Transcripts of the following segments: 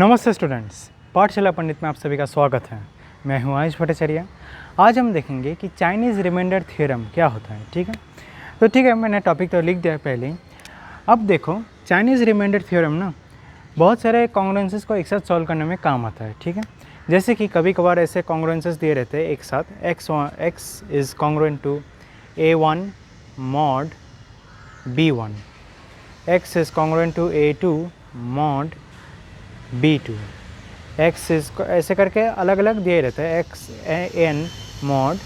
नमस्ते स्टूडेंट्स, पाठशाला पंडित में आप सभी का स्वागत है। मैं हूं आयुष भट्टाचार्य। आज हम देखेंगे कि चाइनीज़ रिमाइंडर थ्योरम क्या होता है। ठीक है, तो ठीक है, मैंने टॉपिक तो लिख दिया पहले ही। अब देखो, चाइनीज़ रिमाइंडर थ्योरम ना बहुत सारे कॉन्ग्रुएंसेस को एक साथ सॉल्व करने में काम आता है। ठीक है, जैसे कि कभी कभार ऐसे कॉन्ग्रुएंसेस दिए रहते हैं एक साथ, x is congruent to a1 mod b1, x is congruent to a2 mod b2, x is ऐसे करके अलग अलग दिए रहते हैं, x n mod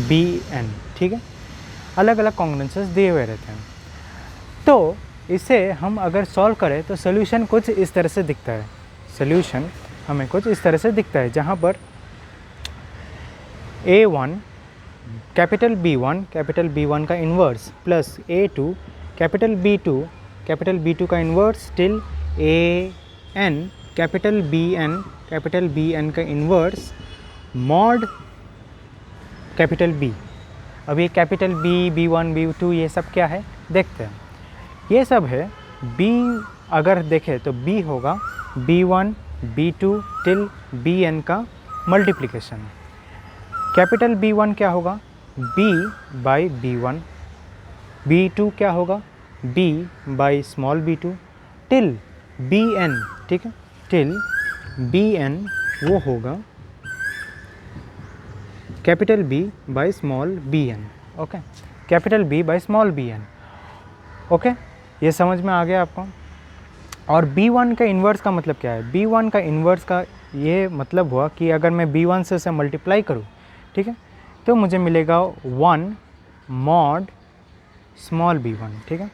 bn। ठीक है, अलग अलग कॉन्ग्रुएंसेस दिए हुए रहते हैं। तो इसे हम अगर सॉल्व करें तो सोल्यूशन कुछ इस तरह से दिखता है। सोल्यूशन हमें कुछ इस तरह से दिखता है, जहाँ पर a1 कैपिटल B1 का inverse plus a2 capital B2 का inverse till an capital BN का इन्वर्स मॉड कैपिटल B। अब ये कैपिटल B, B1, B2 ये सब क्या है देखते हैं। ये सब है B, अगर देखें तो B होगा B1 B2 टिल BN का मल्टीप्लिकेशन। कैपिटल B1 क्या होगा B बाई B1, B2 क्या होगा B by small b2 till BN। ठीक है, टिल BN वो होगा capital B by small bn। Okay, capital B by small bn। Okay, ये समझ में आ गया आपको। और B1 का इन्वर्स का मतलब क्या है? B1 का इन्वर्स का ये मतलब हुआ कि अगर मैं B1 से उसे मल्टीप्लाई करूँ, ठीक है, तो मुझे मिलेगा 1 मॉड स्मॉल b1। ठीक है,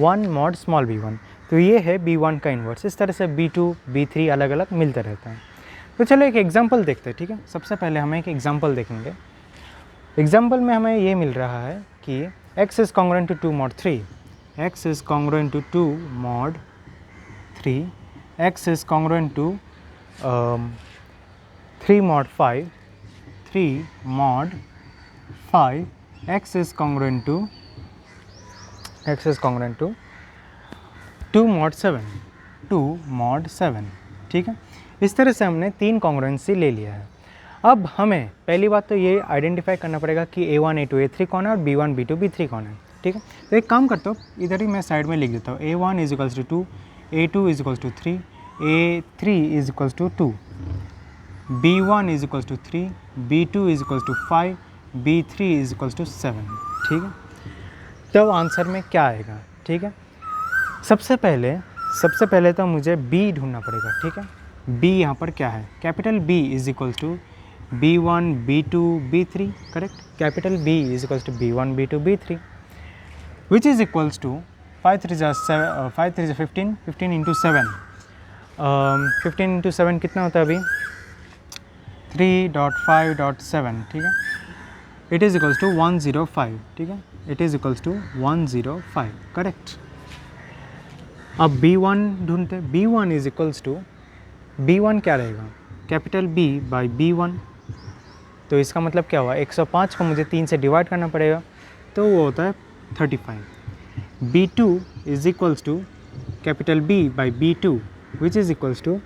1 मॉड स्मॉल b1। तो ये है B1 का इन्वर्स। इस तरह से B2, B3 अलग अलग मिलते रहते हैं। तो चलो एक एग्जांपल देखते हैं। ठीक है, सबसे पहले हमें एक एग्जांपल देखेंगे। एग्जांपल में हमें ये मिल रहा है कि x is congruent to 2 mod 3, x is congruent to 2 mod 3, x is congruent to 3 mod 5, 3 mod 5, x is congruent to 2 mod 7। ठीक है, इस तरह से हमने 3 कॉन्ग्रुएंसी ले लिया है। अब हमें पहली बात तो ये आइडेंटिफाई करना पड़ेगा कि A1 A2 A3 कौन है और B1 B2 B3 कौन है। ठीक है, तो एक काम करता हूँ, इधर ही मैं साइड में लिख देता हूँ। A1 is equals to 2, A2 is equals to 3, A3 is equals to 2, B1 is equals to 3, B2 is equals to 5, B3 is equals to 7। ठीक है, तो आंसर में क्या आएगा? ठीक है, सबसे पहले तो मुझे B ढूंढना पड़ेगा। ठीक है, B यहाँ पर क्या है? Capital B is equals to B1 B2 B3। Correct, capital B is equals to B1 B2 B3 which is equals to 5 3 15, 15 into 7, 15 into 7 कितना होता है अभी? 3.5.7। ठीक है, इट इज़ इक्वल्स टू 105। ठीक है, it is equals to 105। Correct. अब B1 ढूंढते। B1 is equals to, B1 क्या रहेगा? Capital B by B1। तो इसका मतलब क्या हुआ? 105 को मुझे 3 से डिवाइड करना पड़ेगा, तो वो होता है 35। B2 is equals to capital B by B2 which is equals to,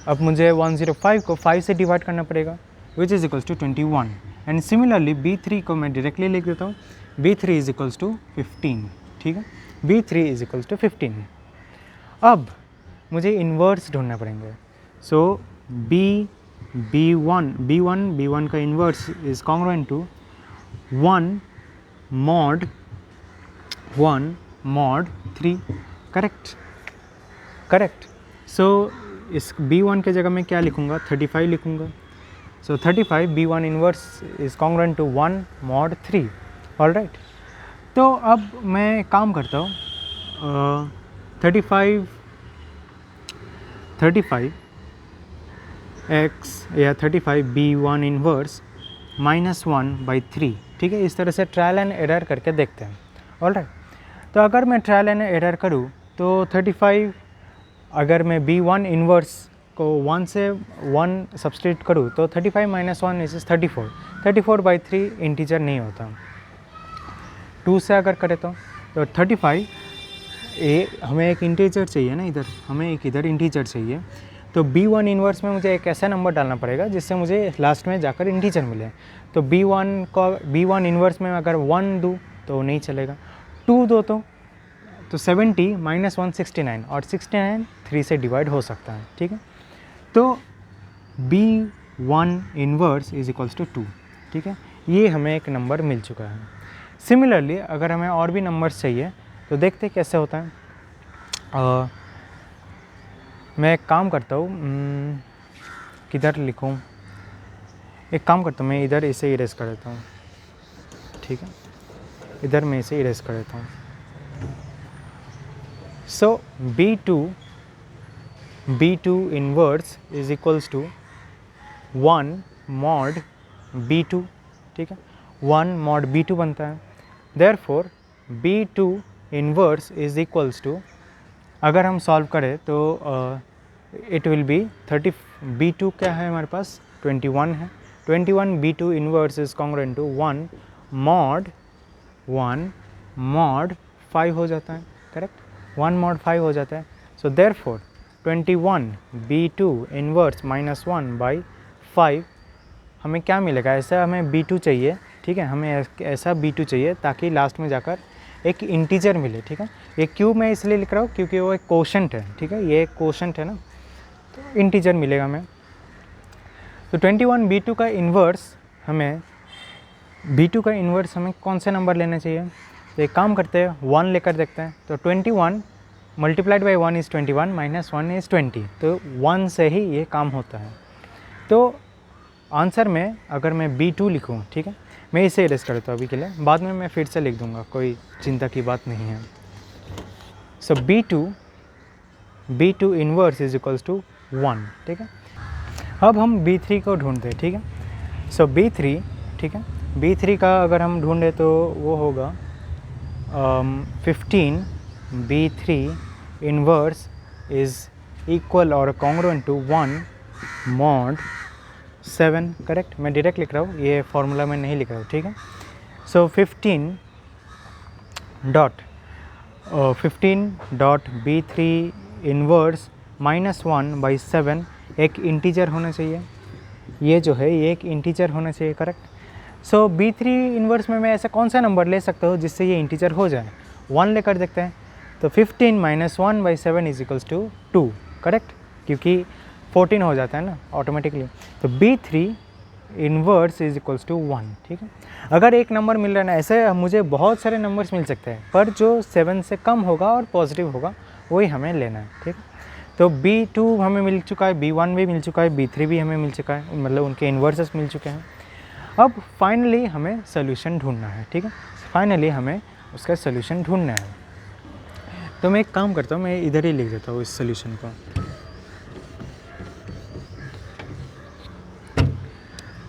अब मुझे 105 को 5 से डिवाइड करना पड़ेगा, which is equals to 21। And similarly B3 को मैं डायरेक्टली लिख देता हूँ, B3 इज इक्वल्स टू 15। ठीक है, B3 इज इक्वल्स टू 15। अब मुझे इन्वर्स ढूंढना पड़ेंगे। सो B1 का inverse is congruent to 1 mod 3। Correct. So इस B1 के जगह मैं क्या लिखूँगा? 35 लिखूँगा। So 35 B1 inverse is congruent to 1 mod 3। Alright, तो अब मैं काम करता हूँ, 35 x या 35 B1 इन्वर्स -1/3। ठीक है, इस तरह से ट्रायल एंड एरर करके देखते हैं। ऑलराइट, तो अगर मैं ट्रायल एंड एरर करूँ तो 35, अगर मैं B1 इन्वर्स को 1 से 1 सब्सटीट्यूट करूँ तो 35 - 1 इज 34। 34/3 इंटीजर नहीं होता। 2 से अगर करें तो 35 हमें एक इंटीजर चाहिए ना, इधर हमें एक इधर इंटीजर चाहिए, तो B1 इन्वर्स में मुझे एक ऐसा नंबर डालना पड़ेगा जिससे मुझे लास्ट में जाकर इंटीजर मिले। तो B1 इन्वर्स में अगर 1 दूँ तो नहीं चलेगा, 2 दो तो 70 माइनस 1 69, और 69 3 से डिवाइड हो सकता है, ठीक है। तो B1 inverse is equals to 2, ठीक है, ये हमें एक नंबर मिल चुका है। सिमिलरली अगर हमें और भी नंबर्स चाहिए तो देखते कैसे होता है। मैं एक काम करता हूँ, किधर लिखूँ, एक काम करता हूँ, मैं इधर इसे इरेज कर देता हूँ, ठीक है, इधर मैं इसे इरेज कर देता हूँ। So B2 inverse is equals to 1 mod B2, ठीक है, 1 मॉड B2 बनता है। Therefore B2 inverse is equals to, अगर हम सॉल्व करें तो इट विल बी 30, B2 क्या है हमारे पास 21 है, 21 B2 inverse is congruent to 1 mod 5 हो जाता है, करेक्ट, 1 मॉड 5 हो जाता है। So therefore 21 B2 inverse minus 1 by 5 हमें क्या मिलेगा, ऐसा हमें B2 चाहिए, ठीक है, हमें ऐसा B2 चाहिए ताकि लास्ट में जाकर एक इंटीजर मिले, ठीक है। ये क्यों मैं इसलिए लिख रहा हूँ क्योंकि वो एक कोशेंट है, ठीक है, ये एक कोशेंट है ना, तो इंटीजर मिलेगा हमें। तो 21 B2 का इन्वर्स हमें कौन से नंबर लेना चाहिए, तो एक काम करते हैं 1 लेकर देखते हैं। तो 21 multiplied by 1 is 21 minus 1 is 20, तो 1 से ही ये काम होता है। तो आंसर में अगर मैं B2 लिखूँ, ठीक है, मैं इसे इरेज कर देता हूँ अभी के लिए, बाद में मैं फिर से लिख दूँगा, कोई चिंता की बात नहीं है। So B2 inverse is equals to 1, ठीक है। अब हम B3 को ढूंढते हैं, ठीक है। सो B3, ठीक है, B3 का अगर हम ढूंढे तो वो होगा 15 B3 इन्वर्स इज़ इक्वल और कॉन्ग्रुएंट टू 1 मॉड 7, करेक्ट, मैं डायरेक्ट लिख रहा हूँ, ये फार्मूला में नहीं लिख रहा हूँ, ठीक है। सो 15 dot B3 inverse minus 1 by 7 एक इंटीजर होना चाहिए, ये जो है ये एक इंटीजर होना चाहिए, करेक्ट। सो B3 इन्वर्स में मैं ऐसा कौन सा नंबर ले सकता हूँ जिससे ये इंटीजर हो जाए, 1 लेकर देखते हैं। तो 15 minus 1 by 7 is equals to 2, correct, क्योंकि 14 हो जाता है ना ऑटोमेटिकली। तो B3 inverse is equals to 1, ठीक है। अगर एक नंबर मिल रहा है ना, ऐसे मुझे बहुत सारे नंबर्स मिल सकते हैं, पर जो 7 से कम होगा और पॉजिटिव होगा वही हमें लेना है, ठीक है। तो B2 हमें मिल चुका है, B1 भी मिल चुका है, B3 भी हमें मिल चुका है, मतलब उनके इन्वर्सेस मिल चुके हैं। अब फाइनली हमें सोल्यूशन ढूंढना है, ठीक है, फाइनली हमें उसका सोल्यूशन ढूंढना है। तो मैं एक काम करता हूँ, मैं इधर ही लिख देता हूँ इस सोल्यूशन को।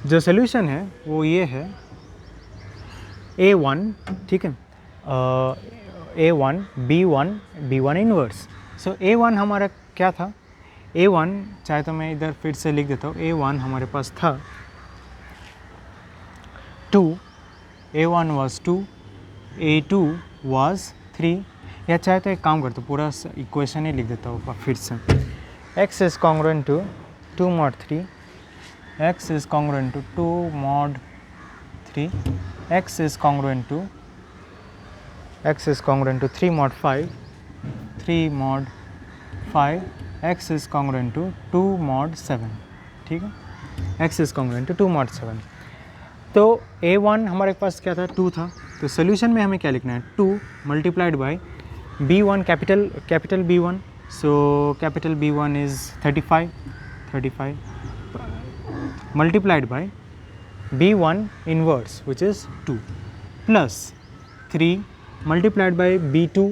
जो सोल्यूशन है वो ये है A1, ठीक है, A1 B1 इन्वर्स। सो A1 हमारा क्या था, A1 चाहे तो मैं इधर फिर से लिख देता हूँ, A1 हमारे पास था 2, A1 was 2, A2 was 3, या चाहे तो एक काम करता हूँ पूरा इक्वेशन ही लिख देता हूँ फिर से। x is congruent to 2 mod 3, x is congruent to 2 mod 3, x is congruent to 3 mod 5, 3 mod 5, x is congruent to 2 mod 7, ठीक है, x is congruent to 2 mod 7। तो A1 हमारे पास क्या था, 2 था, तो सोल्यूशन में हमें क्या लिखना है, 2 multiplied by B1 capital B1, so capital B1 is 35 multiplied by B1 inverse which is 2 plus 3 multiplied by B2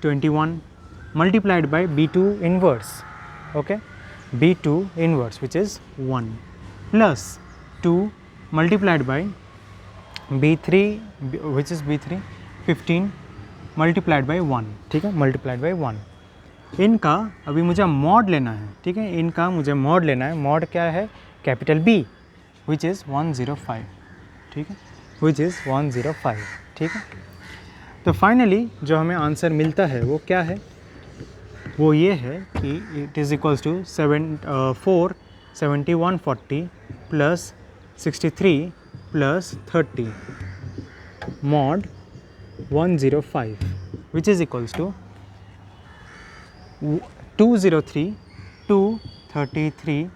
21 multiplied by B2 inverse, okay, B2 inverse which is 1 plus 2 multiplied by B3 which is B3 15 multiplied by 1, ठीक है, multiplied by 1। इनका अभी मुझे mod लेना है, ठीक है, इनका मुझे मॉड लेना है। मॉड क्या है, कैपिटल B which is 105, ठीक है, which is 105, ठीक है। तो फाइनली जो हमें आंसर मिलता है वो क्या है, वो ये है कि it is equals to 7140 plus 63 plus 30 mod 105 which is equals to 203 233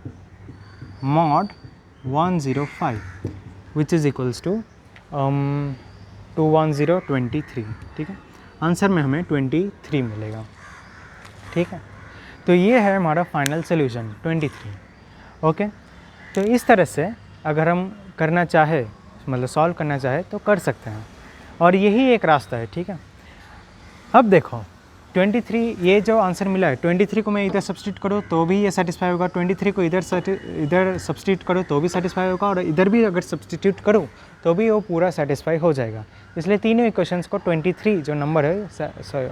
mod 105 which is equals to 21023। ठीक है, आंसर में हमें 23 मिलेगा। ठीक है, तो ये है हमारा फाइनल सोल्यूशन 23। ओके, तो इस तरह से अगर हम करना चाहे, मतलब सॉल्व करना चाहे तो कर सकते हैं, और यही एक रास्ता है। ठीक है, अब देखो 23, ये जो आंसर मिला है 23 को मैं इधर सब्स्टिट्यूट करो तो भी ये सेटिस्फाई होगा, 23 को इधर सब्स्टिट्यूट करो तो भी सेटिस्फाई होगा, और इधर भी अगर सब्स्टिट्यूट करो तो भी वो पूरा सेटिस्फाई हो जाएगा। इसलिए तीनों इक्वेशंस को 23 जो नंबर है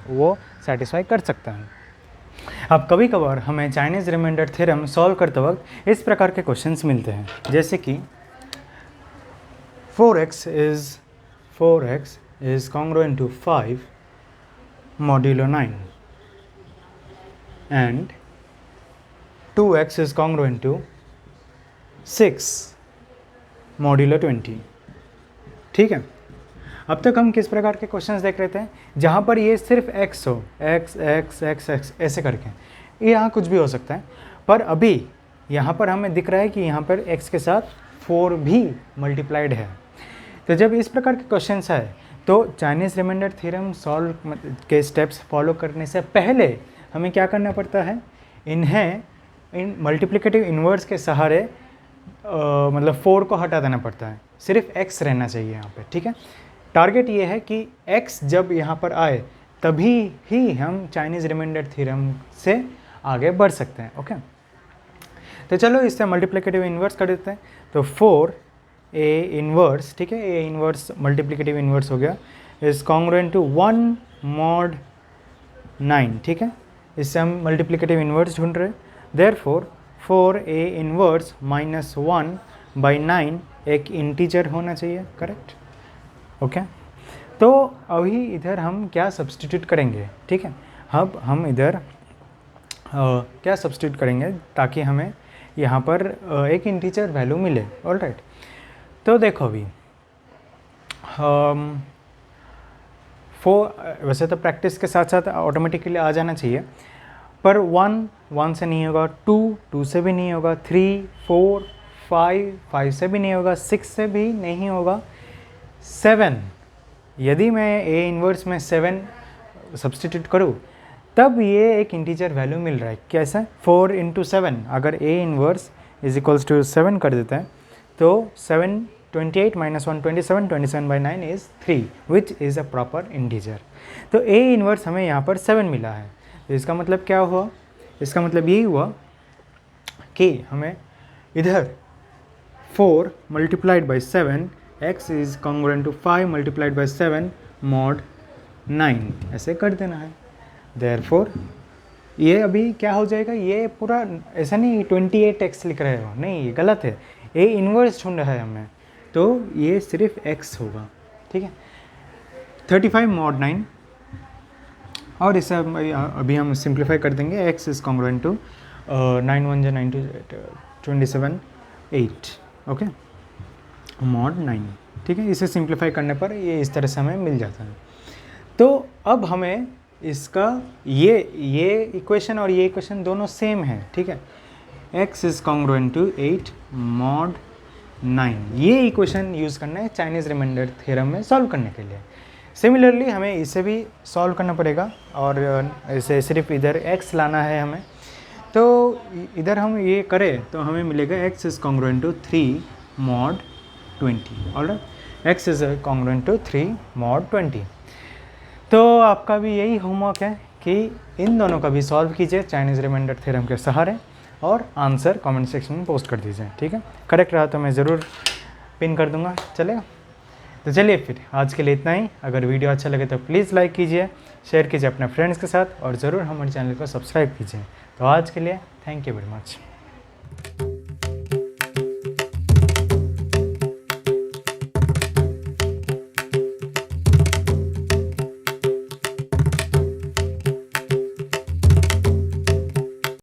वो सेटिस्फाई कर सकता है। अब कभी कभार हमें चाइनीज़ रिमाइंडर थ्योरम सॉल्व करते वक्त इस प्रकार के क्वेश्चंस मिलते हैं, जैसे कि 4x is congruent to 5 modulo 9 and 2x is congruent to 6 modulo 20। ठीक है, अब तक हम किस प्रकार के क्वेश्चंस देख रहे थे, जहाँ पर ये सिर्फ x हो, x x x x ऐसे करके, ये यहाँ कुछ भी हो सकता है, पर अभी यहाँ पर हमें दिख रहा है कि यहाँ पर x के साथ 4 भी मल्टीप्लाइड है। तो जब इस प्रकार के क्वेश्चंस है तो चाइनीज़ रिमाइंडर थ्योरम सॉल्व के स्टेप्स फॉलो करने से पहले हमें क्या करना पड़ता है, इन्हें इन मल्टीप्लिकेटिव इन्वर्स के सहारे मतलब 4 को हटा देना पड़ता है, सिर्फ x रहना चाहिए यहाँ पे। ठीक है, टारगेट ये है कि x जब यहाँ पर आए तभी ही हम चाइनीज़ रिमाइंडर थ्योरम से आगे बढ़ सकते हैं। ओके, तो चलो इससे मल्टीप्लिकेटिव इन्वर्स कर देते हैं। तो 4 ए इन्वर्स, ठीक है, ए इन्वर्स मल्टीप्लिकेटिव इन्वर्स हो गया, इज कॉन्ग्रुएंट टू 1 mod 9। ठीक है, इससे हम मल्टीप्लिकेटिव इन्वर्स ढूंढ रहे हैं। देयरफॉर 4a इन्वर्स -1/9 एक इंटीजर होना चाहिए, करेक्ट। ओके, तो अभी इधर हम क्या सब्स्टिट्यूट करेंगे। ठीक है, अब हम इधर क्या सब्स्टिट्यूट करेंगे ताकि हमें यहाँ पर एक इंटीजर वैल्यू मिले। ऑलराइट, तो देखो अभी वैसे तो प्रैक्टिस के साथ साथ ऑटोमेटिकली आ जाना चाहिए, पर 1 से नहीं होगा, 2 से भी नहीं होगा, 3 4 5 से भी नहीं होगा, 6 से भी नहीं होगा, 7 यदि मैं ए इन्वर्स में 7 सब्स्टिट्यूट करूँ तब ये एक इंटीजर वैल्यू मिल रहा है। कैसा, 4 × 7, अगर A inverse is equals to 7 कर देते हैं तो 7 28 - 1 27, 27/9 is 3 which is a proper integer. तो ए इन्वर्स हमें यहाँ पर 7 मिला है, तो इसका मतलब क्या हुआ, इसका मतलब यही हुआ कि हमें इधर 4 × 7 x is congruent to 5 × 7 mod 9 ऐसे कर देना है। देयरफॉर ये अभी क्या हो जाएगा, ये पूरा ऐसा नहीं 28x लिख रहे हो, नहीं, ये गलत है, ए इन्वर्स ढूंढ रहा है हमें, तो ये सिर्फ x होगा। ठीक है, 35 mod 9, और इसे अभी हम सिंप्लीफाई कर देंगे, x इज़ कॉन्ग्रुएंट टू 9 1 जा 9 27 8। Okay, mod 9। ठीक है, इसे सिंप्लीफाई करने पर ये इस तरह से हमें मिल जाता है। तो अब हमें इसका ये इक्वेशन और ये इक्वेशन दोनों सेम है। ठीक है, x is congruent to 8 mod 9, ये इक्वेशन यूज़ करना है चाइनीज़ रिमाइंडर थ्योरम में सॉल्व करने के लिए। सिमिलरली हमें इसे भी सॉल्व करना पड़ेगा, और इसे सिर्फ इधर x लाना है हमें, तो इधर हम ये करें तो हमें मिलेगा x is congruent to 3 mod 20। Alright, x is congruent to 3 mod 20। तो आपका भी यही होमवर्क है कि इन दोनों का भी सॉल्व कीजिए चाइनीज़ रिमाइंडर थ्योरम के सहारे, और आंसर कमेंट सेक्शन में पोस्ट कर दीजिए। ठीक है, करेक्ट रहा तो मैं ज़रूर पिन कर दूंगा, चलेगा। तो चलिए फिर आज के लिए इतना ही। अगर वीडियो अच्छा लगे तो प्लीज़ लाइक कीजिए, शेयर कीजिए अपने फ्रेंड्स के साथ, और ज़रूर हमारे चैनल को सब्सक्राइब कीजिए। तो आज के लिए थैंक यू वेरी मच।